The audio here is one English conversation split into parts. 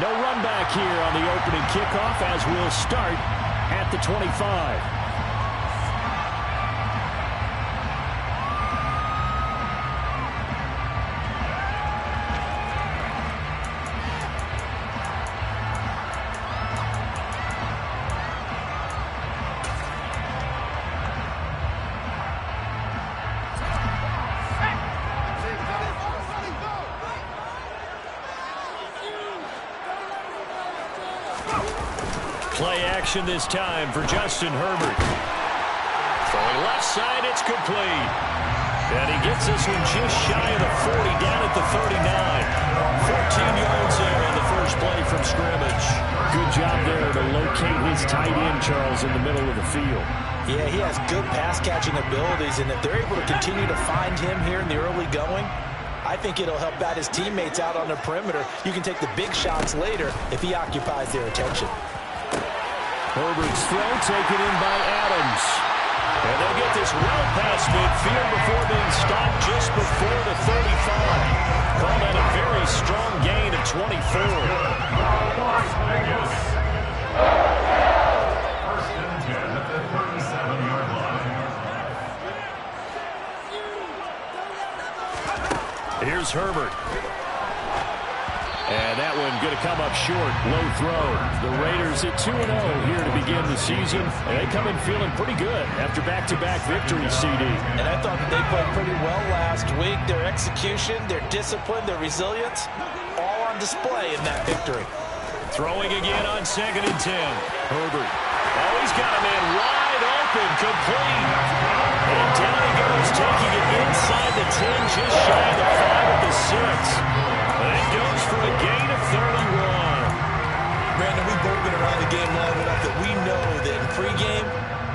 No run back here on the opening kickoff as we'll start at the 25. Play action this time for Justin Herbert. Throwing left side, it's complete. And he gets this one just shy of the 40, down at the 39. 14 yards there on the first play from scrimmage. Good job there to locate his tight end, Charles, in the middle of the field. Yeah, he has good pass-catching abilities, and if they're able to continue to find him here in the early going, I think it'll help out his teammates out on the perimeter. You can take the big shots later if he occupies their attention. Herbert's throw taken in by Adams. And they'll get this well past midfield before being stopped just before the 35. Call that a very strong gain of 24. Las Vegas. First and 10 at the 37-yard line. Here's Herbert. And that one going to come up short. Low throw. The Raiders at 2-0 here to begin the season. And they come in feeling pretty good after back-to-back victories, CD. And I thought that they played pretty well last week. Their execution, their discipline, their resilience, all on display in that victory. Throwing again on 2nd and 10. Herbert. Oh, he's got a man wide open, complete. And down he goes, taking it inside the 10, just shy of the 5 at the 6. And goes for a gain of 31. Brandon, we've both been around the game long enough that we know that in pregame,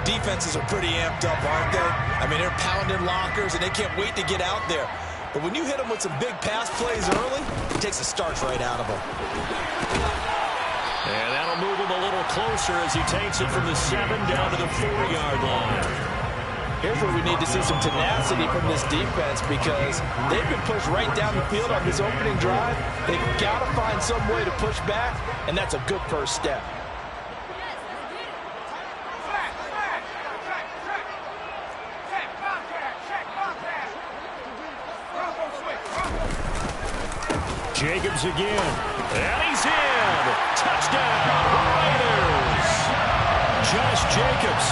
defenses are pretty amped up, aren't they? I mean, they're pounding lockers, and they can't wait to get out there. But when you hit them with some big pass plays early, it takes the starch right out of them. And that'll move him a little closer as he takes it from the 7 down to the 4-yard line. Here's where we need to see some tenacity from this defense because they've been pushed right down the field on this opening drive. They've got to find some way to push back, and that's a good first step. Jacobs again, and he's in. Touchdown, Raiders. Josh Jacobs,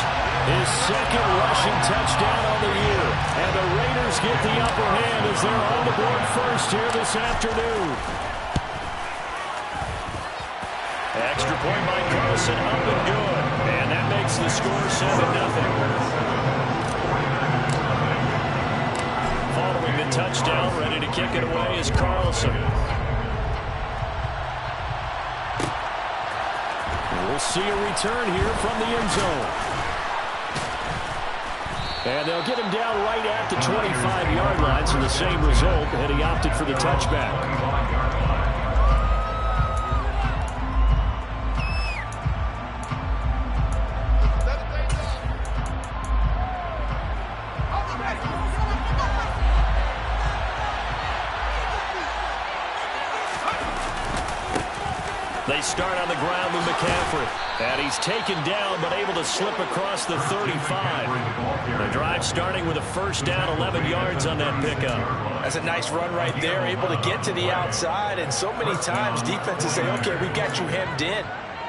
his second rushing touchdown on the year. And the Raiders get the upper hand as they're on the board first here this afternoon. Extra point by Carlson, up and good. And that makes the score 7-0. Following the touchdown, ready to kick it away is Carlson. We'll see a return here from the end zone. And they'll get him down right at the 25-yard line, so the same result, and he opted for the touchback. They start on the ground with McCaffrey. And he's taken down, but able to slip across the 35. The drive starting with a first down, 11 yards on that pickup. That's a nice run right there, able to get to the outside. And so many times defenses say, okay, we got you hemmed in.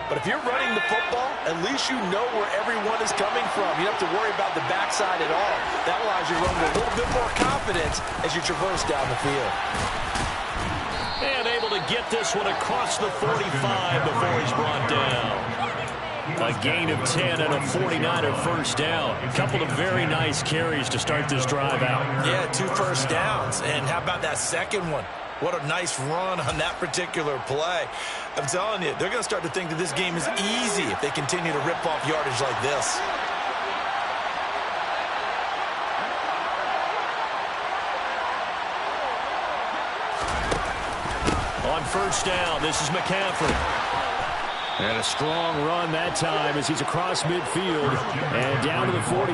But if you're running the football, at least you know where everyone is coming from. You don't have to worry about the backside at all. That allows you to run with a little bit more confidence as you traverse down the field. And able to get this one across the 45 before he's brought down. A gain of 10 and a 49er first down. A couple of very nice carries to start this drive out. Yeah, 2 first downs. And how about that second one? What a nice run on that particular play. I'm telling you, they're going to start to think that this game is easy if they continue to rip off yardage like this. On first down, this is McCaffrey. And a strong run that time as he's across midfield and down to the 43.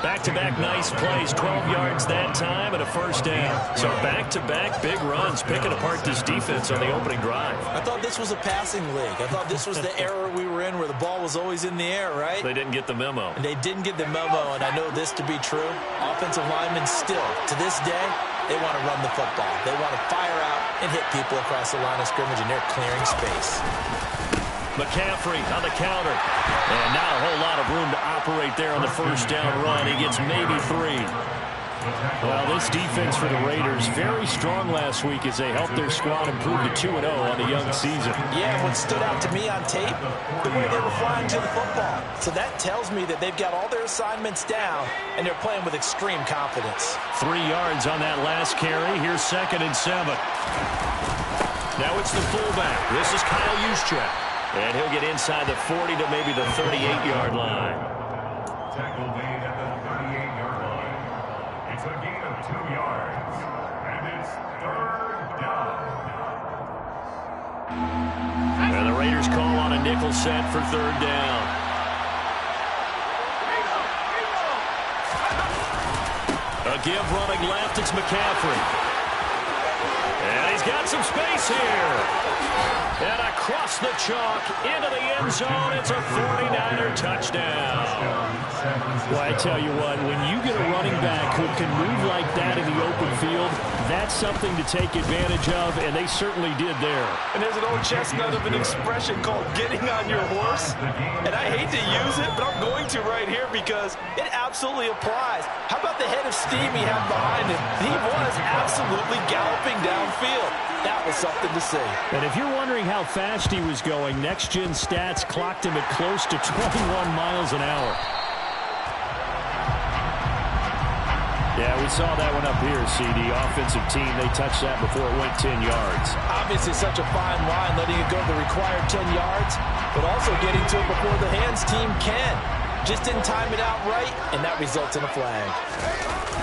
Back-to-back nice plays, 12 yards that time and a first down. So back-to-back big runs, picking apart this defense on the opening drive. I thought this was a passing league. I thought this was the era we were in where the ball was always in the air, right? They didn't get the memo. And they didn't get the memo, and I know this to be true. Offensive linemen still, to this day, they want to run the football. They want to fire out and hit people across the line of scrimmage, and they're clearing space. McCaffrey on the counter. And not a whole lot of room to operate there on the first down run. He gets maybe 3. Well, this defense for the Raiders, very strong last week as they helped their squad improve to 2-0 on the young season. Yeah, what stood out to me on tape, the way they were flying to the football. So that tells me that they've got all their assignments down, and they're playing with extreme confidence. 3 yards on that last carry. Here's 2nd and 7. Now it's the fullback. This is Kyle Juszczyk. And he'll get inside the 40 to maybe the 38-yard line. Tackle made at the 38-yard line. It's a gain of 2 yards. And it's 3rd down. And the Raiders call on a nickel set for 3rd down. A give running left, it's McCaffrey. And he's got some space here. And across the chalk into the end zone, it's a 49er touchdown. Well, I tell you what, when you get a running back who can move like that in the open field, that's something to take advantage of, and they certainly did there. And there's an old chestnut of an expression called getting on your horse. And I hate to use it, but I'm going to right here because it absolutely applies. How about the head of steam he had behind him? He was absolutely galloping downfield. That was something to see. And if you're wondering how fast he was going, Next Gen Stats clocked him at close to 21 miles an hour. Yeah, we saw that one up here, CD. Offensive team, they touched that before it went 10 yards. Obviously such a fine line, letting it go the required 10 yards, but also getting to it before the hands team can. Just didn't time it out right, and that results in a flag.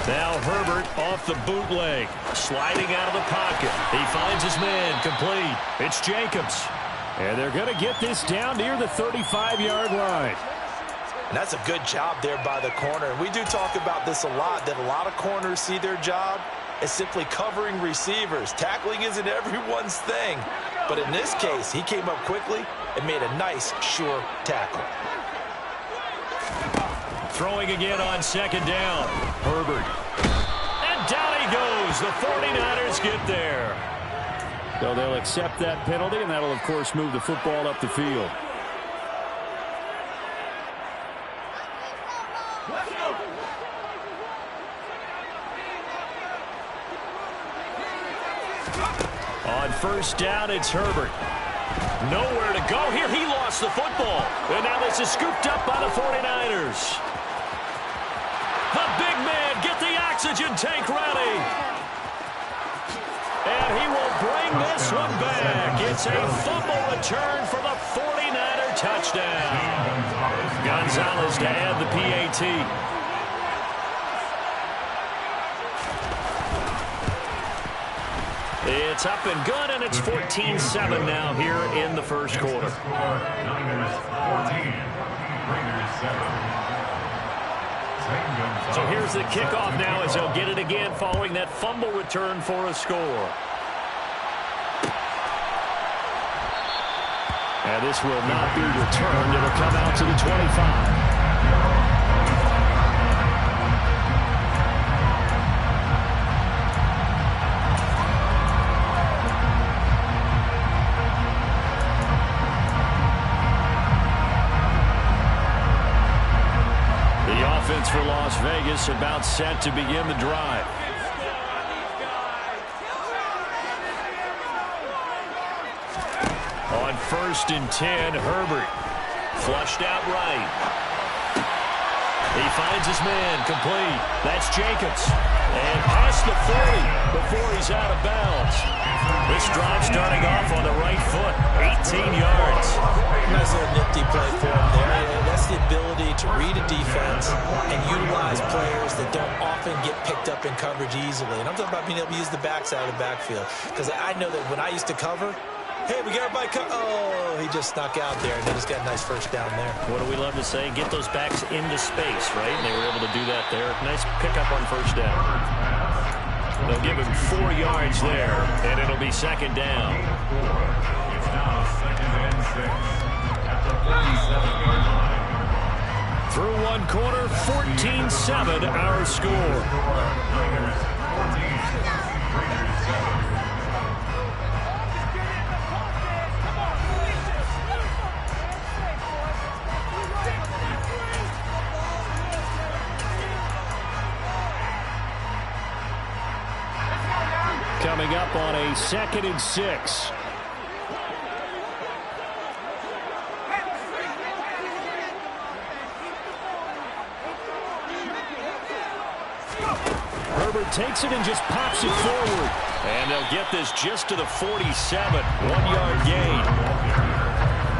Now Herbert off the bootleg, sliding out of the pocket. He finds his man, complete. It's Jacobs. And they're going to get this down near the 35-yard line. And that's a good job there by the corner. And we do talk about this a lot, that a lot of corners see their job as simply covering receivers. Tackling isn't everyone's thing. But in this case, he came up quickly and made a nice, sure tackle. Throwing again on 2nd down. Herbert. And down he goes. The 49ers get there. So they'll accept that penalty, and that'll, of course, move the football up the field. On 1st down, it's Herbert. Nowhere to go here. He lost the football. And now this is scooped up by the 49ers. The big man, get the oxygen tank ready. And he will bring this one back. It's a fumble return for the 49er touchdown. Gonzalez to add the PAT. It's up and good, and it's 14-7 now here in the first quarter. Niners 14, Raiders 7. So here's the kickoff now as they'll get it again following that fumble return for a score. And this will not be returned. It'll come out to the 25. For Las Vegas, about set to begin the drive. On 1st and 10, Herbert flushed out right. He finds his man, complete. That's Jacobs. And past the 40 before he's out of bounds. This drive starting off on the right foot, 18 yards. Nice little nifty play for him there. That's the ability to read a defense and utilize players that don't often get picked up in coverage easily. And I'm talking about being able to use the backside of the backfield. Because I know that when I used to cover, Hey, we got everybody oh, he just snuck out there, and they just got a nice first down there. What do we love to say? Get those backs into space, right? And they were able to do that there. Nice pickup on first down. They'll give him 4 yards there, and it'll be second down. It's now 2nd and 6 at the 47-yard line. Through one quarter, 14-7 our score. Niners 14, Raiders 7. Coming up on a 2nd and 6. Herbert takes it and just pops it forward. And they'll get this just to the 47. 1-yard gain.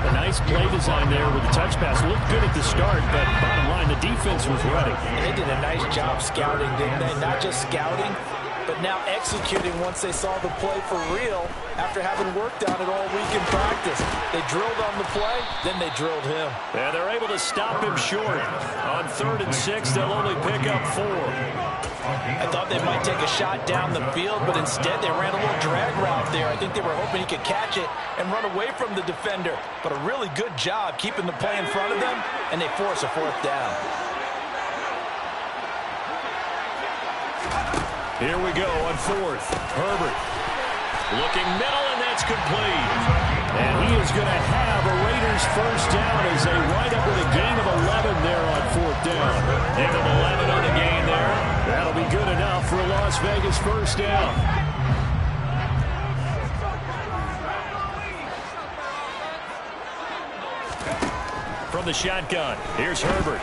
A nice play design there with the touch pass. Looked good at the start, but bottom line, the defense was ready. And they did a nice job scouting, didn't they? Not just scouting, but now executing once they saw the play for real after having worked on it all week in practice. They drilled on the play, then they drilled him. And they're able to stop him short. On 3rd and 6, they'll only pick up 4. I thought they might take a shot down the field, but instead they ran a little drag route there. I think they were hoping he could catch it and run away from the defender. But a really good job keeping the play in front of them, and they force a 4th down. Here we go on 4th. Herbert looking middle, and that's complete. And he is going to have a Raiders first down as they wind up with a gain of 11 there on 4th down. Gain of 11 on the gain there. That'll be good enough for a Las Vegas first down. From the shotgun, here's Herbert.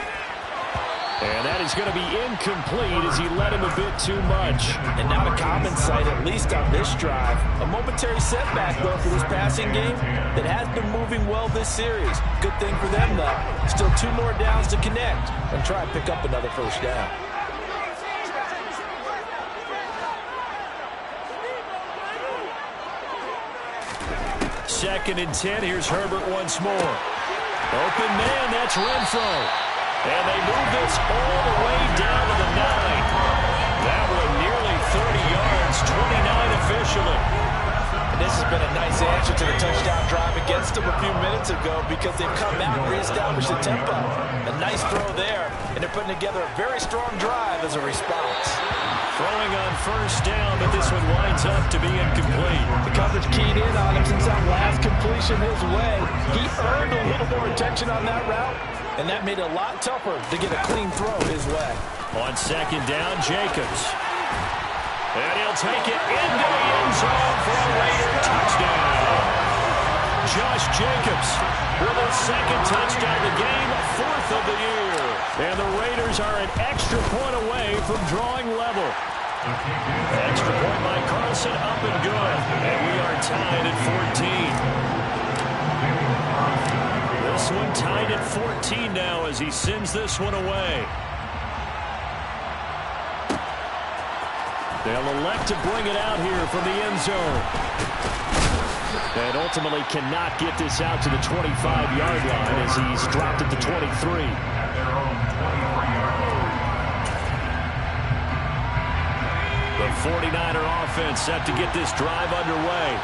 And that is going to be incomplete as he led him a bit too much. And not a common sight, at least on this drive. A momentary setback, though, for this passing game that has been moving well this series. Good thing for them, though. Still 2 more downs to connect and try and pick up another first down. Second and 10. Here's Herbert once more. Open man, that's Renfro. And they move this all the way down to the 9. That one nearly 30 yards, 29 officially. And this has been a nice answer to the touchdown drive against them a few minutes ago because they've come out and reestablished the tempo. A nice throw there, and they're putting together a very strong drive as a response. Throwing on first down, but this one winds up to be incomplete. The coverage keyed in on him since that last completion his way. He earned a little more attention on that route, and that made it a lot tougher to get a clean throw his way. On second down, Jacobs. And he'll take it into the end zone for a Raider touchdown. Josh Jacobs with his 2nd touchdown of the game, 4th of the year. And the Raiders are an extra point away from drawing level. Extra point by Carlson, up and good. And we are tied at 14. This one tied at 14 now as he sends this one away. They'll elect to bring it out here from the end zone. And ultimately cannot get this out to the 25-yard line as he's dropped at the 23. The 49er offense set to get this drive underway.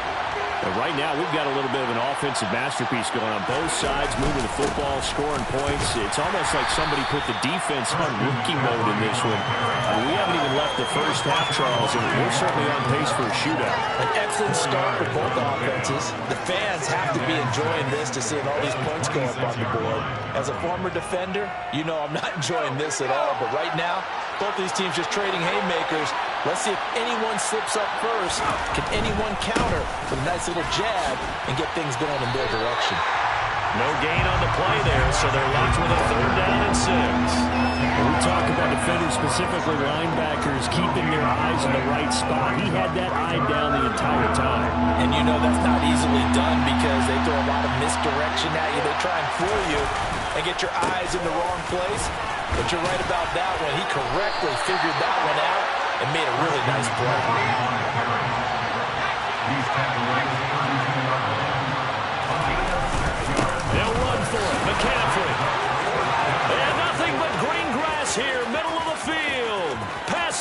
And right now, we've got a little bit of an offensive masterpiece going on both sides, moving the football, scoring points. It's almost like somebody put the defense on rookie mode in this one. We haven't even left the first half, Charles, and we're certainly on pace for a shootout. An excellent start for both offenses. The fans have to be enjoying this to seeing all these points go up on the board. As a former defender, you know I'm not enjoying this at all. But right now, both these teams just trading haymakers. Let's see if anyone slips up first. Can anyone counter with a nice little jab and get things going in their direction? No gain on the play there, so they're left with a 3rd down and 6. When we talk about defenders, specifically linebackers, keeping their eyes in the right spot. He had that eye down the entire time. And you know that's not easily done because they throw a lot of misdirection at you. They try and fool you and get your eyes in the wrong place. But you're right about that one. He correctly figured that one out and made a really nice play. He's tackling right at the 32-yard line.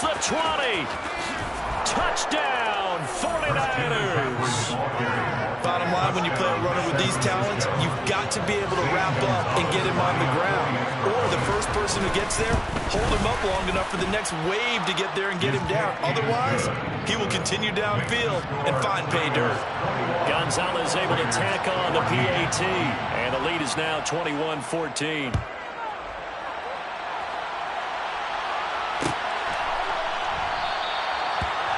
the 20. Touchdown, 49ers. Bottom line, when you play a runner with these talents, you've got to be able to wrap up and get him on the ground. Or the first person who gets there, hold him up long enough for the next wave to get there and get him down. Otherwise, he will continue downfield and find pay dirt. Gonzalez able to tack on the PAT. And the lead is now 21-14.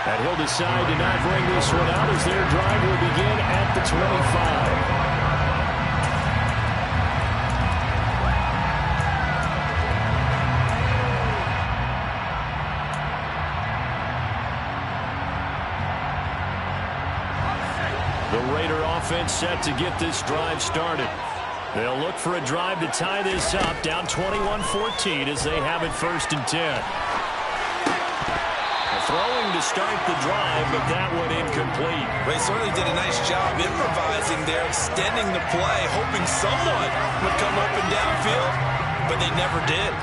And he'll decide to not bring this one out as their drive will begin at the 25. The Raider offense set to get this drive started. They'll look for a drive to tie this up, down 21-14 as they have it 1st and 10. Throwing to start the drive, but that one incomplete. They certainly did a nice job improvising there, extending the play, hoping someone would come open downfield, but they never did.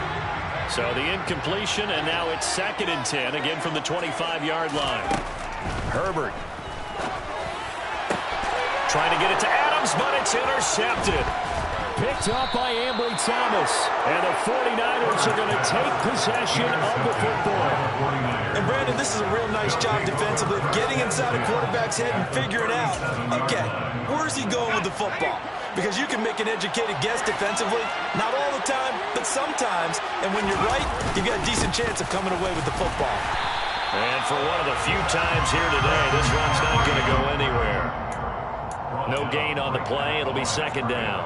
So the incompletion, and now it's 2nd and 10, again from the 25-yard line. Herbert trying to get it to Adams, but it's intercepted. Picked up by Ambry Thomas. And the 49ers are going to take possession of the football. And Brandon, this is a real nice job defensively, getting inside a quarterback's head and figuring out, okay, where's he going with the football? Because you can make an educated guess defensively, not all the time, but sometimes. And when you're right, you've got a decent chance of coming away with the football. And for one of the few times here today, this run's not going to go anywhere. No gain on the play. It'll be 2nd down.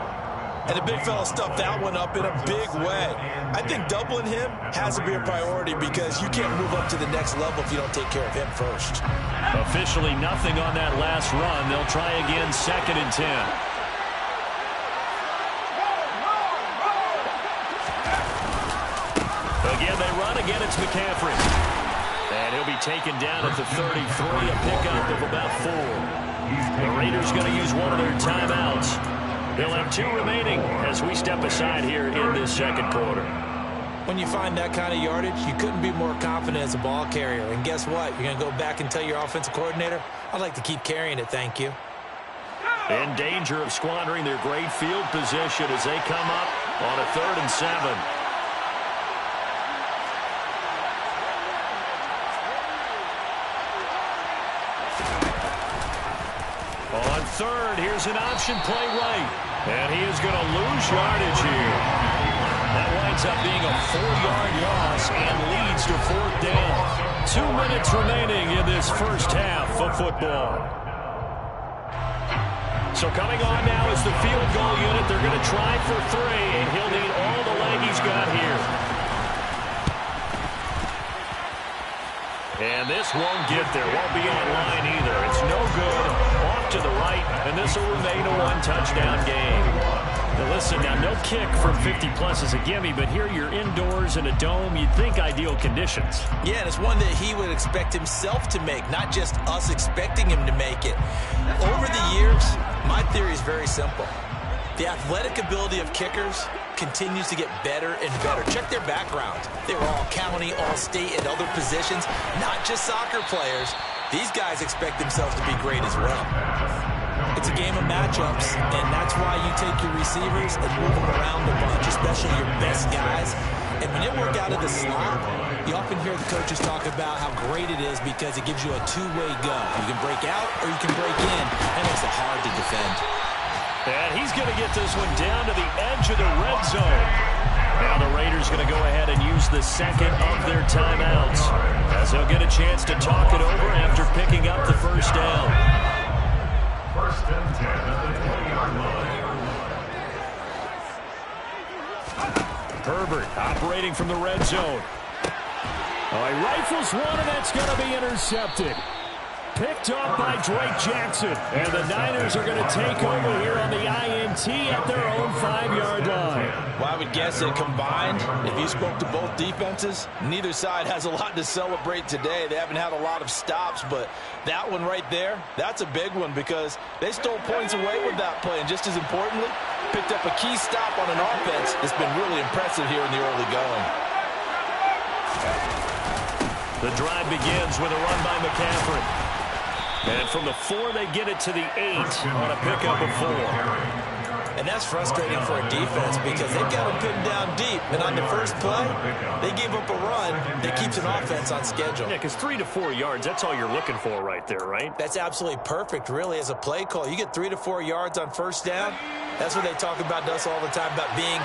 And the big fella stuffed that one up in a big way. I think doubling him has to be a priority because you can't move up to the next level if you don't take care of him first. Officially nothing on that last run. They'll try again 2nd and 10. Again, they run. Again, it's McCaffrey. And he'll be taken down at the 33, a pickup of about 4. The Raiders going to use one of their timeouts. They'll have 2 remaining as we step aside here in this 2nd quarter. When you find that kind of yardage, you couldn't be more confident as a ball carrier. And guess what? You're going to go back and tell your offensive coordinator, I'd like to keep carrying it, thank you. In danger of squandering their great field position as they come up on a 3rd and 7. On 3rd, here's an option play right. And he is going to lose yardage here. That winds up being a 4-yard loss and leads to 4th down. 2 minutes remaining in this first half of football. So coming on now is the field goal unit. They're going to try for 3, and he'll need all the leg he's got here. And this won't get there. Won't be on line either. It's no good. Off to the right, and this will remain a 1-touchdown game. Now listen, now no kick from 50-plus is a gimme, but here you're indoors in a dome. You'd think ideal conditions. Yeah, and it's one that he would expect himself to make, not just us expecting him to make it. Over the years, my theory is very simple. The athletic ability of kickers continues to get better and better. Check their background. They were all county, all state, and other positions, not just soccer players. These guys expect themselves to be great as well. It's a game of matchups, and that's why you take your receivers and move them around a bunch, especially your best guys. And when they work out of the slot, you often hear the coaches talk about how great it is because it gives you a two-way go. You can break out or you can break in. That makes it hard to defend. And he's going to get this one down to the edge of the red zone. Now the Raiders going to go ahead and use the 2nd of their timeouts as they'll get a chance to talk it over after picking up the 1st down. 1st and 10 at the 20-yard line. Herbert operating from the red zone. Oh, he rifles one, and that's going to be intercepted. Picked up by Drake Jackson. And the Niners are going to take over here on the INT at their own 5-yard line. Well, I would guess that combined, if you spoke to both defenses, neither side has a lot to celebrate today. They haven't had a lot of stops, but that one right there, that's a big one because they stole points away with that play. And just as importantly, picked up a key stop on an offense that's been really impressive here in the early going. The drive begins with a run by McCaffrey. And from the 4, they get it to the 8 on a pickup of 4. And that's frustrating for a defense because they've got them pinned down deep. And on the first play, they gave up a run that keeps an offense on schedule. Yeah, because 3 to 4 yards, that's all you're looking for right there, right? That's absolutely perfect, really, as a play call. You get 3 to 4 yards on first down. That's what they talk about to us all the time, about being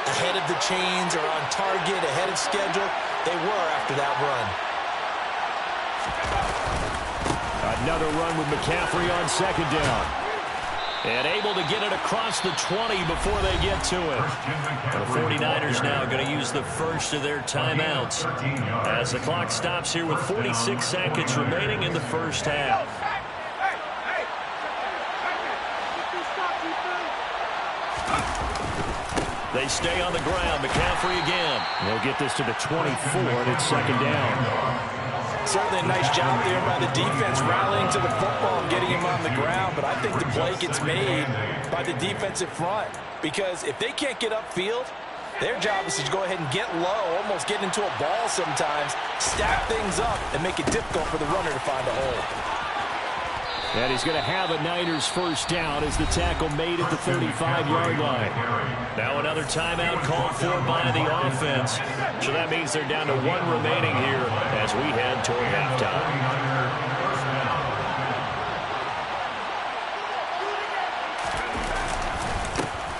ahead of the chains or on target, ahead of schedule. They were after that run. Another run with McCaffrey on second down. And able to get it across the 20 before they get to it. The 49ers now going to use the first of their timeouts as the clock stops here with 46 seconds remaining in the first half. They stay on the ground. McCaffrey again. They'll get this to the 24, and it's second down. Certainly a nice job there by the defense rallying to the football and getting him on the ground, but I think the play gets made by the defensive front because if they can't get upfield, their job is to go ahead and get low, almost get into a ball sometimes, stack things up, and make it difficult for the runner to find a hole. And he's going to have a Niners first down as the tackle made at the 35-yard line. Now another timeout called for by the offense. So that means they're down to 1 remaining here as we head toward halftime.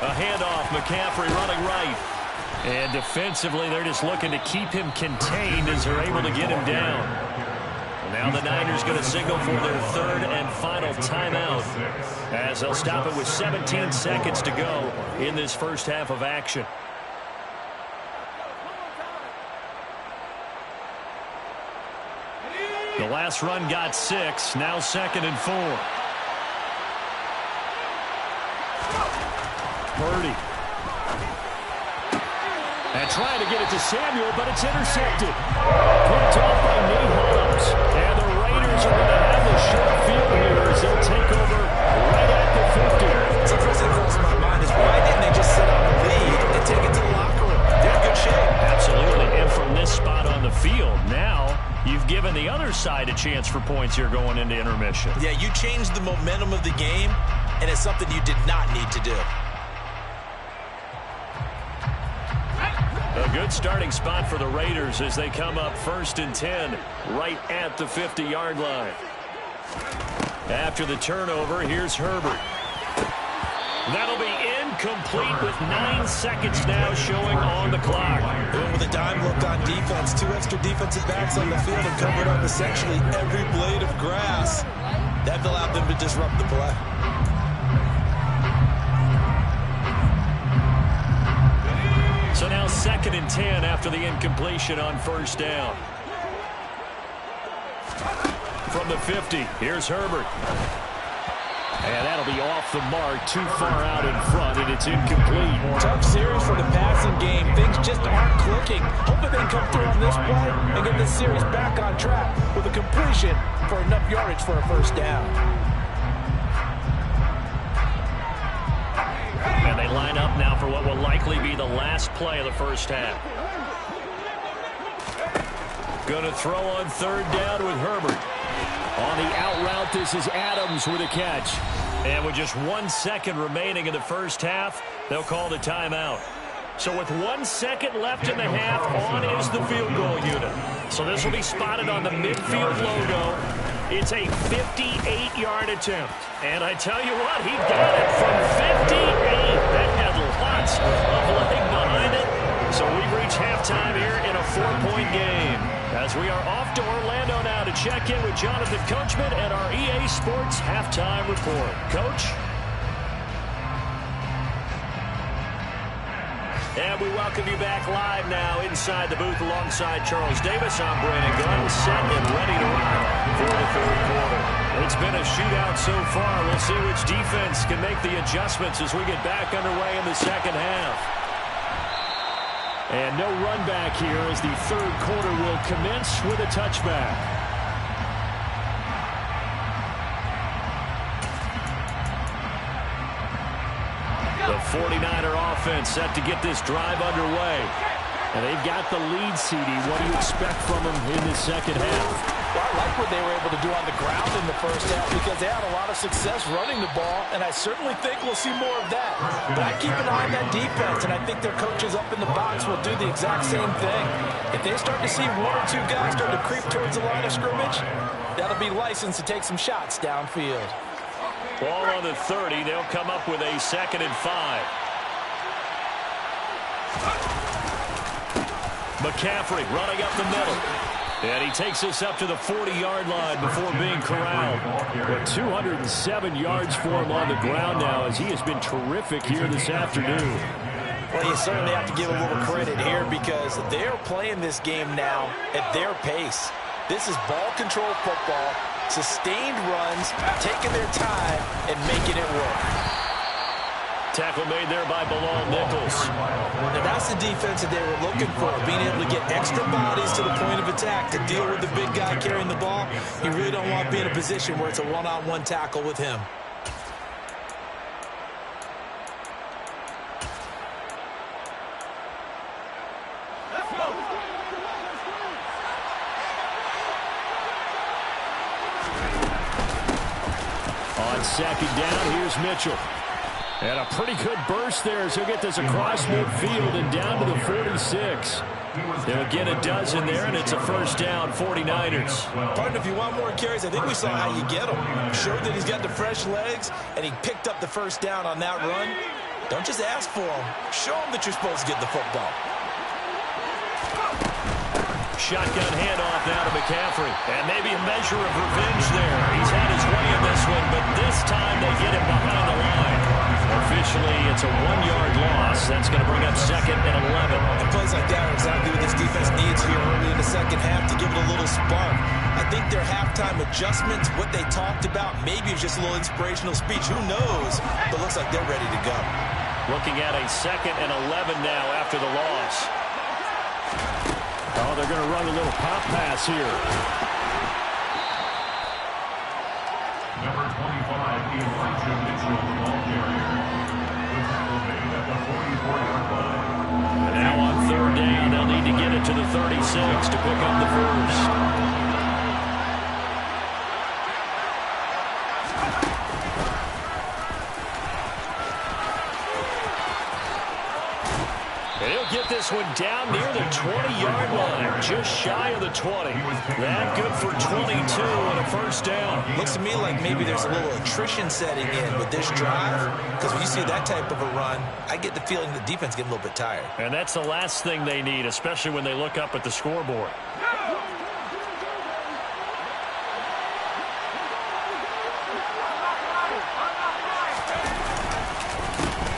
A handoff, McCaffrey running right. And defensively, they're just looking to keep him contained as they're able to get him down. Now the Niners going to signal for their 3rd and final timeout as they'll stop it with 17 seconds to go in this first half of action. The last run got 6, now 2nd and 4. Purdy. And trying to get it to Samuel, but it's intercepted. Picked off by Nate Hobbs. And the Raiders are going to have the short field here as they'll take over right at the 50. So first thing that comes to my mind is why didn't they just sit on the lead and take it to the locker room? They're in good shape. Absolutely. And from this spot on the field, now you've given the other side a chance for points here going into intermission. Yeah, you changed the momentum of the game, and it's something you did not need to do. A good starting spot for the Raiders as they come up 1st and 10 right at the 50-yard line. After the turnover, here's Herbert. That'll be incomplete with 9 seconds now showing on the clock. And with a dime look on defense, 2 extra defensive backs on the field and covered up essentially every blade of grass. That allowed them to disrupt the play. So now 2nd and 10 after the incompletion on first down. From the 50, here's Herbert. And that'll be off the mark, too far out in front, and it's incomplete. Tough series for the passing game. Things just aren't clicking. Hoping they can come through on this play and get this series back on track with a completion for enough yardage for a first down. And they line up now for what will likely be the last play of the first half. Going to throw on 3rd down with Herbert. On the out route, this is Adams with a catch. And with just 1 second remaining in the first half, they'll call the timeout. So with 1 second left in the half, on is the field goal unit. So this will be spotted on the midfield logo. It's a 58-yard attempt. And I tell you what, he got it from 58. That had lots of leg behind it. So we've reached halftime here in a 4-point game. As we are off to Orlando now to check in with Jonathan Coachman and our EA Sports Halftime Report. Coach? And we welcome you back live now inside the booth alongside Charles Davis. I'm Brandon Gunn, set and ready to rock for the 3rd quarter. It's been a shootout so far. We'll see which defense can make the adjustments as we get back underway in the second half. And no run back here as the 3rd quarter will commence with a touchback. The 49er offense set to get this drive underway. And they've got the lead, CD. What do you expect from them in the second half? Well, I like what they were able to do on the ground in the first half because they had a lot of success running the ball, and I certainly think we'll see more of that. But I keep an eye on that defense, and I think their coaches up in the box will do the exact same thing. If they start to see one or two guys start to creep towards the line of scrimmage, that'll be licensed to take some shots downfield. Ball on the 30. They'll come up with a 2nd and 5. McCaffrey running up the middle. And he takes us up to the 40-yard line before being corralled. But 207 yards for him on the ground now as he has been terrific here this afternoon. Well, you certainly have to give a little credit here because they're playing this game now at their pace. This is ball control football, sustained runs, taking their time, and making it work. Tackle made there by Bilal Nichols. Now that's the defense that they were looking for, being able to get extra bodies to the point of attack to deal with the big guy carrying the ball. You really don't want to be in a position where it's a one-on-one tackle with him. On 2nd down, here's Mitchell. And a pretty good burst there as he'll get this across midfield and down to the 46. They'll get a dozen there, and it's a 1st down, 49ers. Partner, if you want more carries, I think we saw how you get him. Showed that he's got the fresh legs, and he picked up the 1st down on that run. Don't just ask for him. Show him that you're supposed to get the football. Shotgun handoff now to McCaffrey. And maybe a measure of revenge there. He's had his way in this one, but this time they get him behind the line. Officially, it's a 1-yard loss. That's going to bring up 2nd and 11. And plays like that are exactly what this defense needs here early in the second half to give it a little spark. I think their halftime adjustments, what they talked about, maybe it was just a little inspirational speech. Who knows? But looks like they're ready to go. Looking at a 2nd and 11 now after the loss. Oh, they're going to run a little pop pass here. Number 25, Elijah Mitchell, the ball carrier. The tackle made at the 44-yard line. And now on 3rd down, they'll need to get it to the 36 to pick up the 1st. He'll get this one down near the 20-yard line, just shy of the 20. That good for 22 and a 1st down. Looks to me like maybe there's a little attrition setting in with this drive, because when you see that type of a run, I get the feeling the defense getting a little bit tired. And that's the last thing they need, especially when they look up at the scoreboard.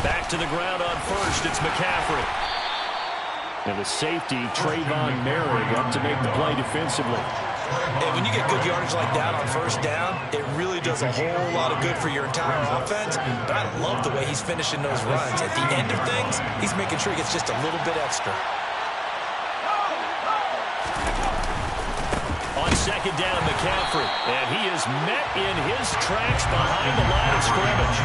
Back to the ground on 1st, it's McCaffrey. And the safety, Trayvon Merrick, up to make the play defensively. And when you get good yardage like that on 1st down, it really does a whole lot of good for your entire offense. But I love the way he's finishing those runs. At the end of things, he's making sure he gets just a little bit extra. On 2nd down, McCaffrey. And he is met in his tracks behind the line of scrimmage.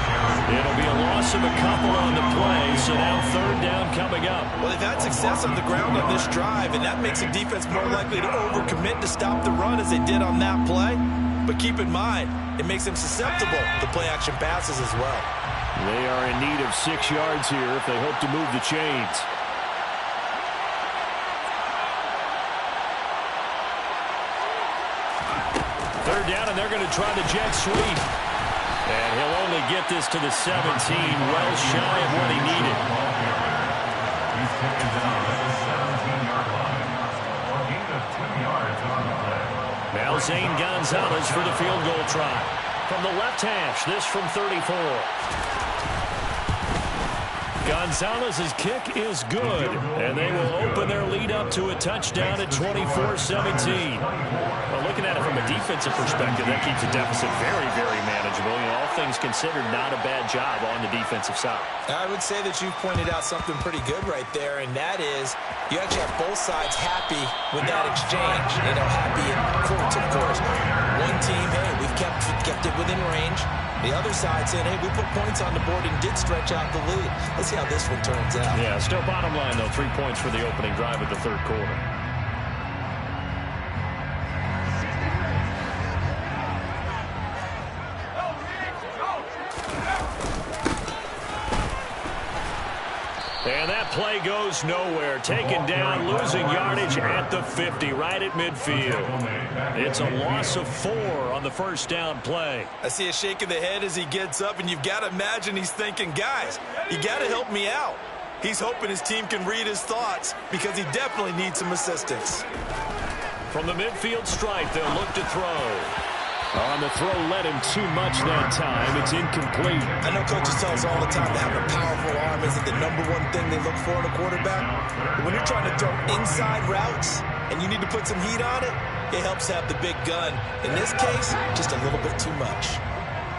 It'll be a loss of a couple on the play, so now 3rd down coming up. Well, they've had success on the ground on this drive, and that makes the defense more likely to overcommit to stop the run as they did on that play. But keep in mind, it makes them susceptible to play-action passes as well. They are in need of 6 yards here if they hope to move the chains. Third down, and they're going to try the jet sweep. And he'll only get this to the 17, well shy of what he needed. He's taken down at the 17-yard line. A gain of 2 yards on the play. Now Zane Gonzalez for the field goal try. From the left hash, this from 34. Gonzalez's kick is good, and they will open their lead up to a touchdown at 24-17. Well, looking at it from a defensive perspective, that keeps the deficit very, very manageable. You know, all things considered, not a bad job on the defensive side. I would say that you've pointed out something pretty good right there, and that is you actually have both sides happy with that exchange. You know, happy in quotes, of course. One team, hey, we've kept kept it within range. The other side saying, hey, we put points on the board and did stretch out the lead. Let's see how this one turns out. Yeah, still bottom line, though, 3 points for the opening drive of the third quarter. And that play goes nowhere. Taken down, losing yardage at the 50, right at midfield. It's a loss of 4 on the first down play. I see a shake of the head as he gets up, and you've got to imagine he's thinking, guys, you got to help me out. He's hoping his team can read his thoughts because he definitely needs some assistance. From the midfield stripe, they'll look to throw. On the throw, led him too much that time. It's incomplete. I know coaches tell us all the time that having a powerful arm isn't the #1 thing they look for in a quarterback. But when you're trying to throw inside routes and you need to put some heat on it, it helps have the big gun. In this case, just a little bit too much.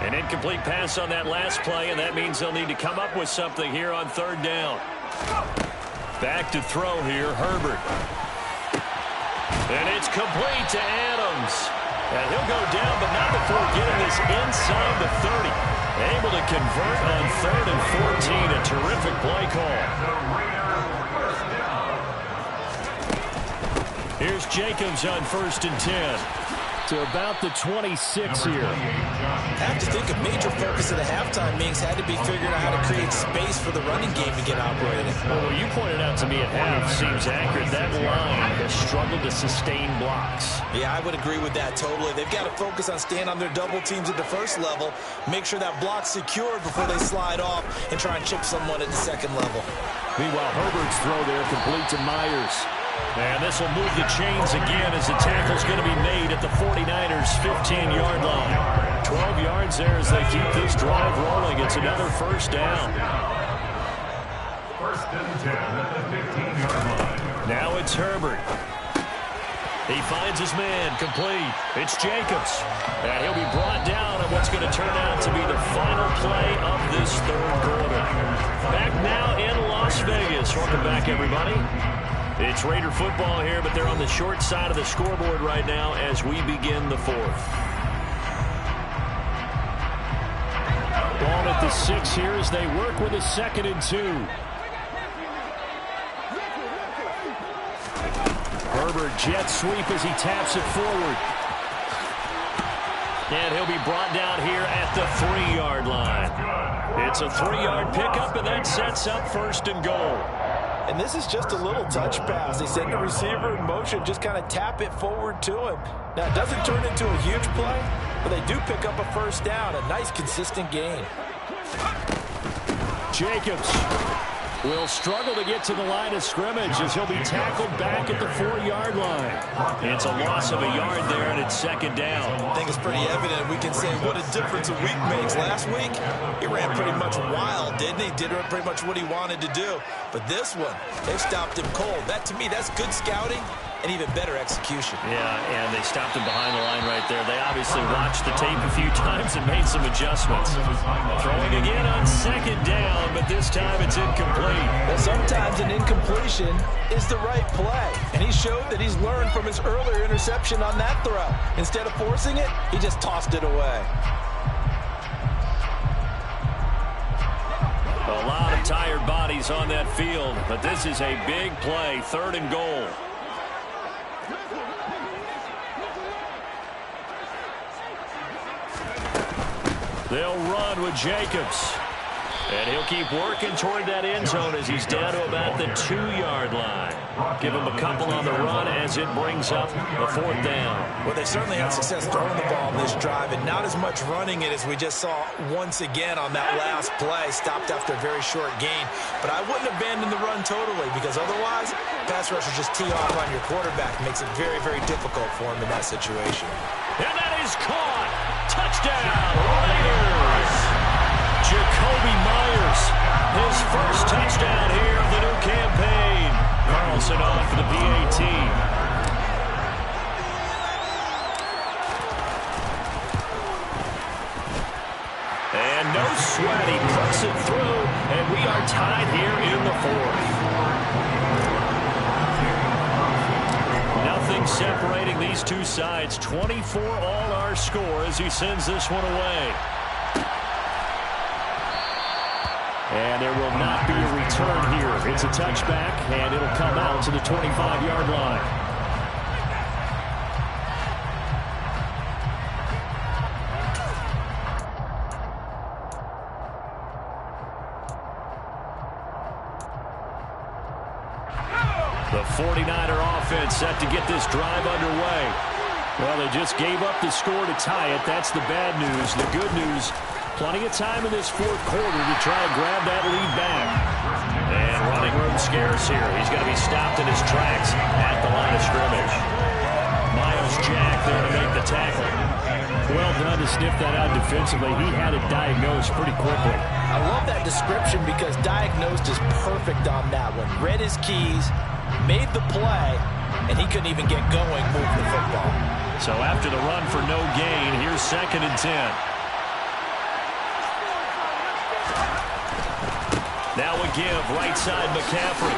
An incomplete pass on that last play, and that means they'll need to come up with something here on third down. Back to throw here, Herbert. And it's complete to Adams. And he'll go down, but not before getting this inside the 30. Able to convert on 3rd and 14. A terrific play call. Here's Jacobs on 1st and 10. To about the 26 here. I have to think a major focus of the halftime meetings had to be figuring out how to create space for the running game to get operating. Well, what you pointed out to me at half seems accurate. That line has struggled to sustain blocks. Yeah, I would agree with that totally. They've got to focus on staying on their double teams at the first level, make sure that block's secured before they slide off and try and chip someone at the second level. Meanwhile, Herbert's throw there complete to Myers. And this will move the chains again as the tackle's going to be made at the 49ers' 15-yard line. 12 yards there as they keep this drive rolling. It's another first down. 1st and 10 at the 15-yard line. Now it's Herbert. He finds his man, complete. It's Jacobs. And he'll be brought down on what's going to turn out to be the final play of this third quarter. Back now in Las Vegas. Welcome back, everybody. It's Raider football here, but they're on the short side of the scoreboard right now as we begin the 4th. Ball at the 6 here as they work with a 2nd and 2. Herbert jet sweep as he taps it forward. And he'll be brought down here at the 3-yard line. It's a 3-yard pickup, and that sets up 1st and goal. And this is just a little touch pass. They send the receiver in motion, just kind of tap it forward to him. Now, it doesn't turn into a huge play, but they do pick up a first down, a nice, consistent gain. Jacobs will struggle to get to the line of scrimmage as he'll be tackled back at the 4-yard line. It's a loss of a yard there, and it's 2nd down. I think it's pretty evident. We can say what a difference a week makes. Last week, he ran pretty much wild, didn't he? Did pretty much what he wanted to do. But this one, they stopped him cold. That, to me, that's good scouting and even better execution. Yeah, and they stopped him behind the line right there. They obviously watched the tape a few times and made some adjustments. Throwing again on 2nd down, but this time it's incomplete. Well, sometimes an incompletion is the right play, and he showed that he's learned from his earlier interception on that throw. Instead of forcing it, he just tossed it away. A lot of tired bodies on that field, but this is a big play, 3rd and goal. They'll run with Jacobs. And he'll keep working toward that end zone as he's down to about the 2-yard line. Give him a couple on the run as it brings up the 4th down. Well, they certainly had success throwing the ball on this drive, and not as much running it as we just saw once again on that last play. Stopped after a very short gain. But I wouldn't abandon the run totally, because otherwise, pass rushers just tee off on your quarterback. Makes it very, very difficult for him in that situation. And that is caught. Touchdown, Raiders. Jakobi Meyers, his first touchdown here of the new campaign. Carlson off for the PAT. And no sweat, he puts it through, and we are tied here in the 4th. game separating these two sides. 24 all our score as he sends this one away. And there will not be a return here. It's a touchback, and it'll come out to the 25-yard line. The 49er offense set to get this drive underway. Well, they just gave up the score to tie it. That's the bad news. The good news, plenty of time in this fourth quarter to try and grab that lead back. And running room scarce here. He's going to be stopped in his tracks at the line of scrimmage. Myles Jack there to make the tackle. Well done to sniff that out defensively. He had it diagnosed pretty quickly. I love that description because diagnosed is perfect on that one. Read his keys, made the play, and he couldn't even get going moving the football. So after the run for no gain, here's 2nd and 10. Now a give, right side McCaffrey.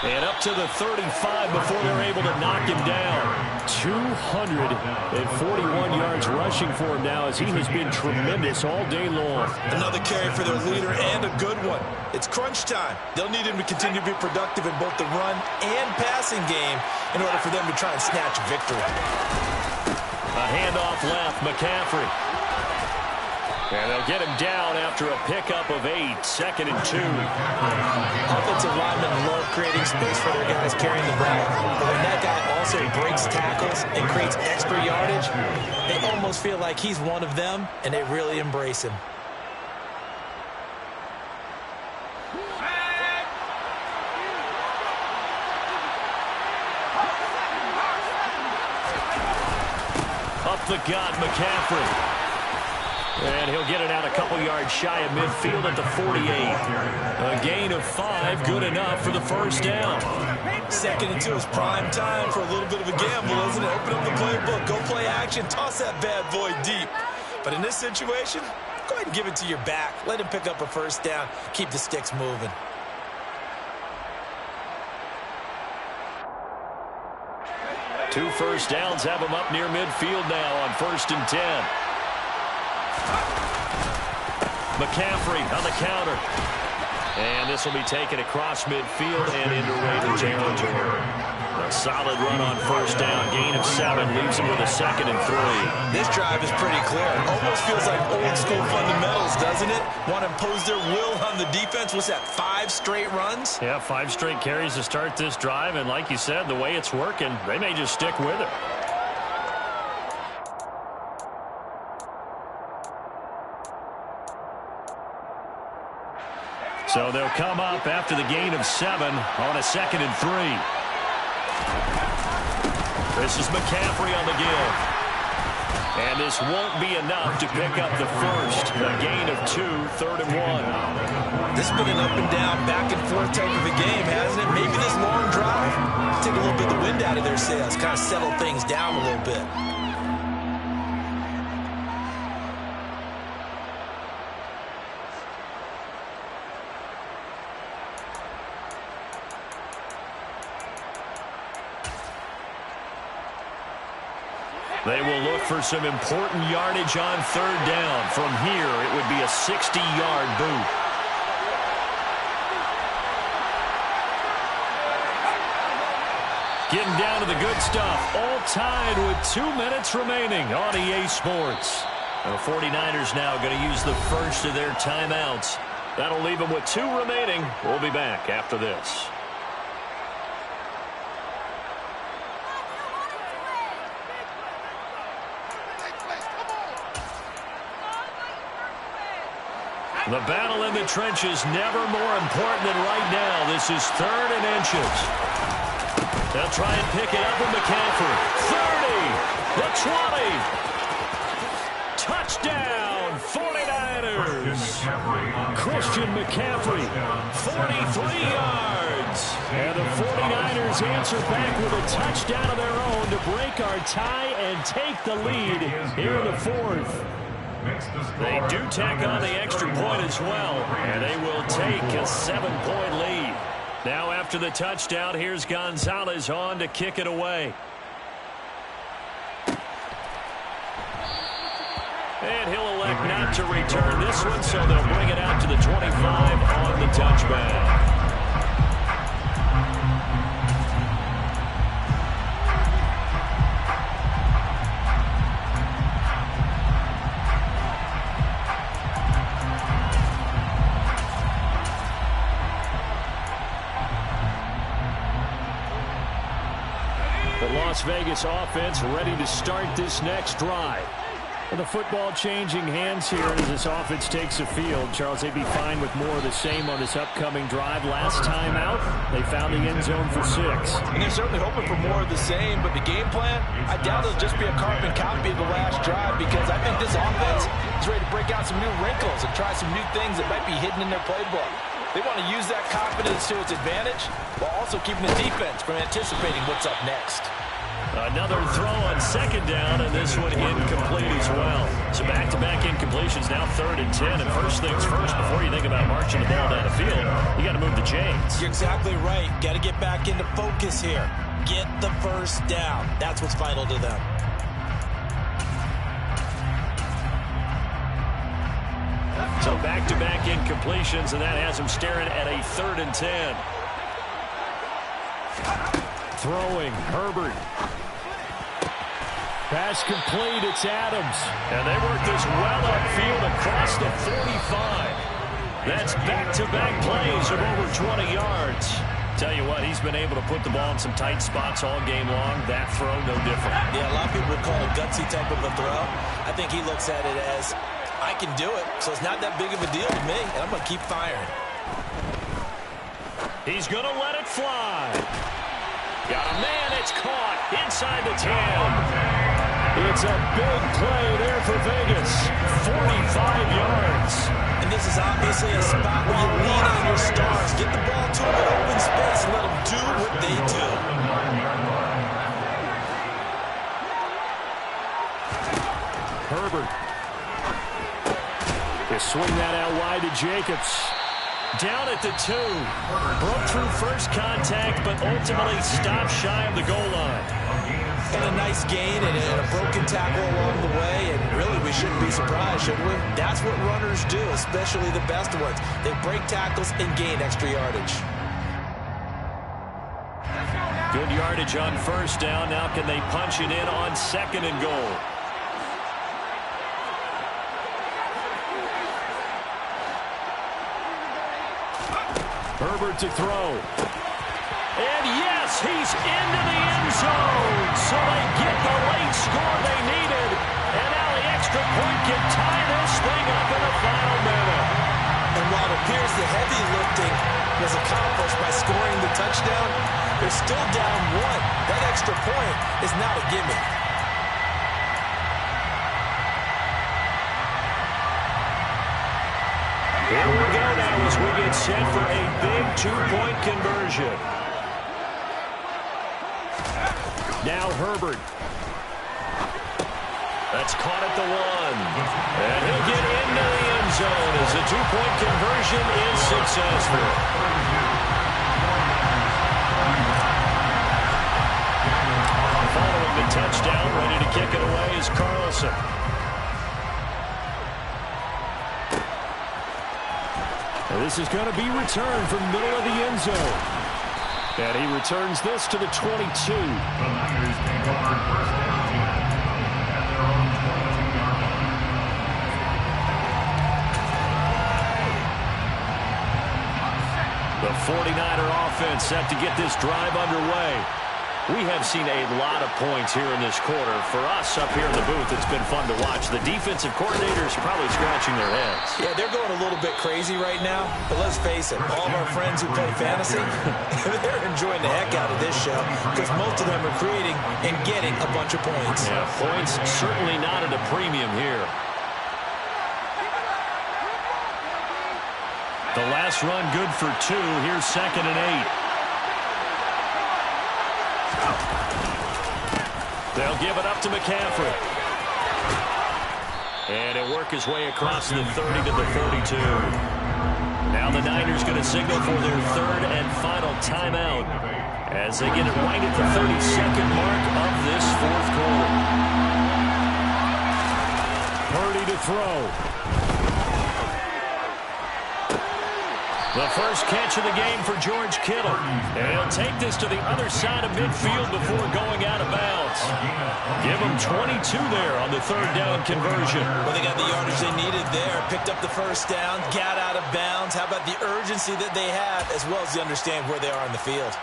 And up to the 35 before they're able to knock him down. 241 yards rushing for him now as he has been tremendous all day long. Another carry for their leader and a good one. It's crunch time. They'll need him to continue to be productive in both the run and passing game in order for them to try and snatch victory. A handoff left, McCaffrey. And they'll get him down after a pickup of 8, 2nd and 2. Offensive linemen love creating space for their guys carrying the ball. But when that guy also breaks tackles and creates extra yardage, they almost feel like he's one of them, and they really embrace him. Up the gut, McCaffrey. And he'll get it out a couple yards shy of midfield at the 48. A gain of 5, good enough for the first down. 2nd and 2 is prime time for a little bit of a gamble, isn't it? Open up the playbook, go play action, toss that bad boy deep. But in this situation, go ahead and give it to your back. Let him pick up a first down, keep the sticks moving. Two first downs have him up near midfield now on 1st and 10. McCaffrey on the counter. And this will be taken across midfield and into Raider territory. A solid run on first down. Gain of 7 leaves him with a 2nd and 3. This drive is pretty clear. Almost feels like old school fundamentals, doesn't it? Want to impose their will on the defense. What's that, 5 straight runs? Yeah, 5 straight carries to start this drive. And like you said, the way it's working, they may just stick with it. So they'll come up after the gain of 7 on a 2nd and 3. This is McCaffrey on the give. And this won't be enough to pick up the first. A gain of 2, 3rd and 1. This has been an up and down, back and forth type of a game, hasn't it? Maybe this long drive, take a little bit of the wind out of their sails, kind of settle things down a little bit. They will look for some important yardage on 3rd down. From here, it would be a 60-yard boot. Getting down to the good stuff. All tied with 2 minutes remaining on EA Sports. The 49ers now going to use the first of their timeouts. That'll leave them with 2 remaining. We'll be back after this. The battle in the trenches never more important than right now. This is 3rd and inches. They'll try and pick it up with McCaffrey. 30, the 20. Touchdown, 49ers. Christian McCaffrey, 43 yards. And the 49ers answer back with a touchdown of their own to break our tie and take the lead here in the 4th. They do tack on the extra point as well, and they will take a 7-point lead. Now after the touchdown, here's Gonzalez on to kick it away. And he'll elect not to return this one, so they'll bring it out to the 25 on the touchback. The Las Vegas offense ready to start this next drive. And the football changing hands here as this offense takes the field. Charles, they'd be fine with more of the same on this upcoming drive. Last time out, they found the end zone for 6. And they're certainly hoping for more of the same, but the game plan, I doubt it'll just be a carbon copy of the last drive, because I think this offense is ready to break out some new wrinkles and try some new things that might be hidden in their playbook. They want to use that confidence to its advantage while also keeping the defense from anticipating what's up next. Another throw on second down, and this one incomplete as well. So back-to-back incompletions, now 3rd and 10. And first things first, before you think about marching the ball down the field, you got to move the chains. You're exactly right. Got to get back into focus here. Get the first down. That's what's vital to them. So back-to-back incompletions, and that has him staring at a 3rd and 10. Throwing, Herbert. Pass complete, it's Adams. And they work this well upfield across the 45. That's back-to-back plays of over 20 yards. Tell you what, he's been able to put the ball in some tight spots all game long. That throw, no different. Yeah, a lot of people would call it a gutsy type of a throw. I think he looks at it as, I can do it, so it's not that big of a deal to me, and I'm going to keep firing. He's going to let it fly. Got a man, it's caught inside the 10. It's a big play there for Vegas. 45 yards. And this is obviously a spot where you lean on your stars. Get the ball to them in open space and let them do what they do. Herbert. They swing that out wide to Jacobs. Down at the 2. Broke through first contact, but ultimately stopped shy of the goal line. And a nice gain and a broken tackle along the way, and really we shouldn't be surprised, should we? That's what runners do, especially the best ones. They break tackles and gain extra yardage. Good yardage on first down. Now can they punch it in on 2nd and goal? Herbert to throw. And yes, he's into the end zone. So they get the late score they needed. And now the extra point can tie this thing up in the final minute. And while it appears the heavy lifting was accomplished by scoring the touchdown, they're still down 1. That extra point is not a gimme. Here we go now as we get set for a big 2-point conversion. Now Herbert. That's caught at the 1. And he'll get into the end zone as the 2-point conversion is successful. Following the touchdown, ready to kick it away is Carlson. And this is going to be returned from middle of the end zone. And he returns this to the 22. The Niners take over first and 10 at their own 22-yard line. The 49er offense set to get this drive underway. We have seen a lot of points here in this quarter. For us up here in the booth, it's been fun to watch. The defensive coordinators probably scratching their heads. Yeah, they're going a little bit crazy right now. But let's face it, all of our friends who play fantasy, they're enjoying the heck out of this show because most of them are creating and getting a bunch of points. Yeah, points certainly not at a premium here. The last run good for 2. Here's 2nd and 8. They'll give it up to McCaffrey. And he'll work his way across the 30 to the 42. Now the Niners going to signal for their 3rd and final timeout as they get it right at the 32nd mark of this 4th quarter. Purdy to throw. The first catch of the game for George Kittle. And he'll take this to the other side of midfield before going out of bounds. Give them 22 there on the third down conversion. Well, they got the yardage they needed there. Picked up the first down, got out of bounds. How about the urgency that they have, as well as the understand where they are in the field?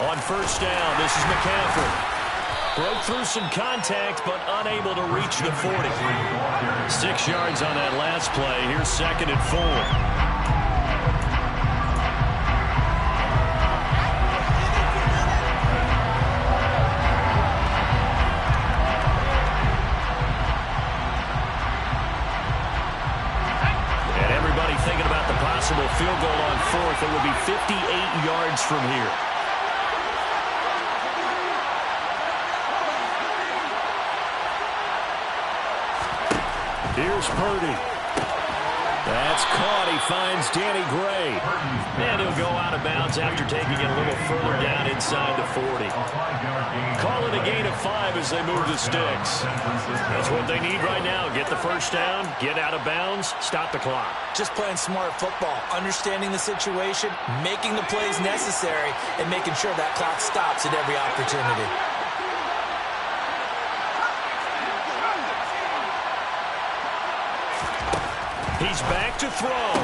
On first down, this is McCaffrey. Broke through some contact, but unable to reach the 40. 6 yards on that last play. Here's 2nd and 4. And everybody thinking about the possible field goal on 4th. It would be 58 yards from here. Here's Purdy. That's caught. He finds Danny Gray. And he'll go out of bounds after taking it a little further down inside the 40. Call it a gain of 5 as they move the sticks. That's what they need right now. Get the first down, get out of bounds, stop the clock. Just playing smart football, understanding the situation, making the plays necessary, and making sure that clock stops at every opportunity. He's back to throw.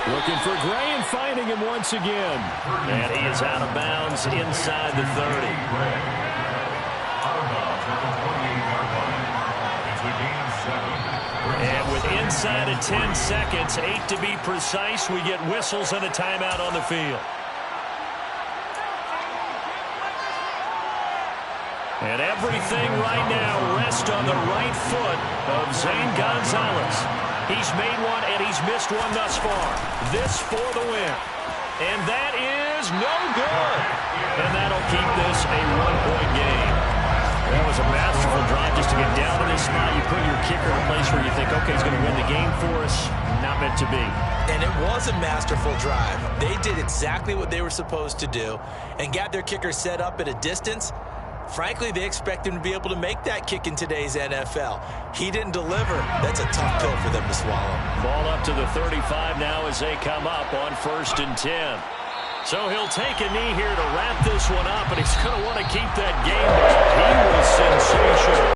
Looking for Gray and finding him once again. And he is out of bounds inside the 30. And with inside of 10 seconds, 8 to be precise, we get whistles and a timeout on the field. And everything right now rests on the right foot of Zane Gonzalez. He's made one, and he's missed one thus far. This for the win. And that is no good. And that'll keep this a one-point game. That was a masterful drive just to get down to this spot. You put your kicker in a place where you think, okay, he's going to win the game for us. Not meant to be. And it was a masterful drive. They did exactly what they were supposed to do and got their kicker set up at a distance. Frankly, they expect him to be able to make that kick in today's NFL. He didn't deliver. That's a tough pill for them to swallow. Ball up to the 35 now as they come up on 1st and 10. So he'll take a knee here to wrap this one up, and he's going to want to keep that game